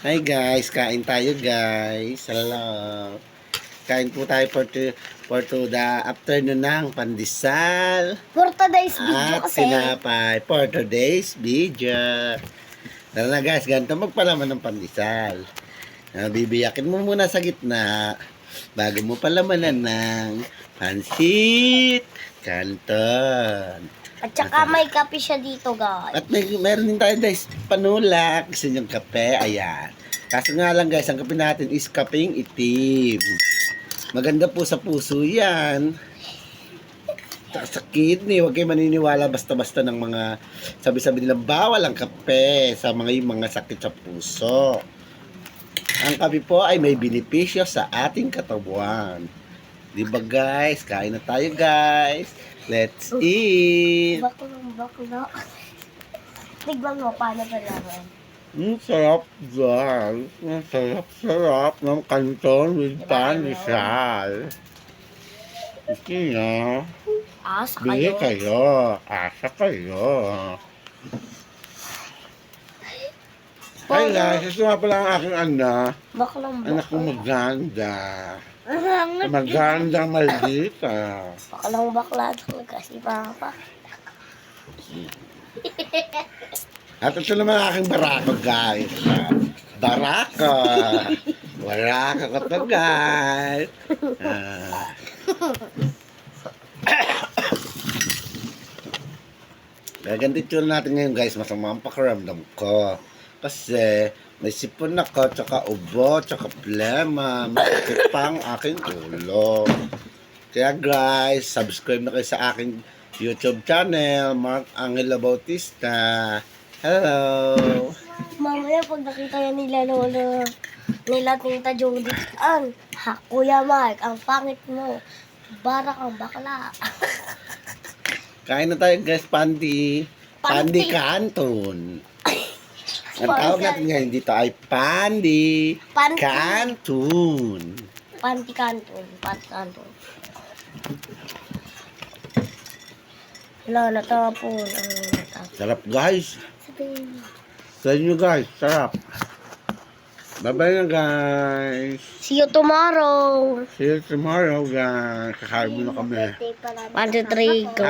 Hi guys, kain tayo guys. Hello. Kain po tayo for the afternoon ng pandesal. For today's video At kasi. tinapay for today's video. Tara na guys, ganito magpalaman ng pandesal. Bibiyakin mo muna sa gitna bago mo palamanan ng pansit canton. At saka may kape siya dito, guys. At meron din tayo guys, panulak. Gusto niyong kape, ayan. Kaso nga lang guys, ang kape natin is kapeng itim. Maganda po sa puso yan. Tsaka sa kidney, huwag kayo maniniwala basta-basta ng mga sabi-sabi nilang bawal ang kape sa mga sakit sa puso. Ang kape po ay may benepisyo sa ating katawan. Diba guys? Kain na tayo guys. Let's eat! Bakla. Tignan mo, paano ba naman? Sarap guys. Sarap ng canton with pandesal. Gusto nyo? Asa Bili kayo. kayo. Asa kayo. Hi guys, ito nga pala ang aking anak kong maganda. Magandang maldita. Bakla talaga si Papa. At ito naman ang aking barako guys. Barako. Barako ko to guys. Kaya ganito yung natin ngayon guys. Masama ang pakiramdam ko. Kasi may sipon ako, tsaka ubo, tsaka plema. Masakit pa ang aking ulo. Kaya guys, subscribe na kayo sa aking YouTube channel, Mark Angela Bautista. Hello! Mamaya pag nakita yan nila Tita Judith, Kuya Mark, ang pangit mo. Barak ang bakla. Kain na tayo guys, Pandi Canton. Ang tawag natin ngayon dito ay Pandi Canton. Panty Canton. Wala, natapon. Sarap guys. Sabihin mo. Sa inyo guys, sarap. Bye-bye na guys. See you tomorrow. See you tomorrow guys. Kakain muna kami. 1, 2, 3, go.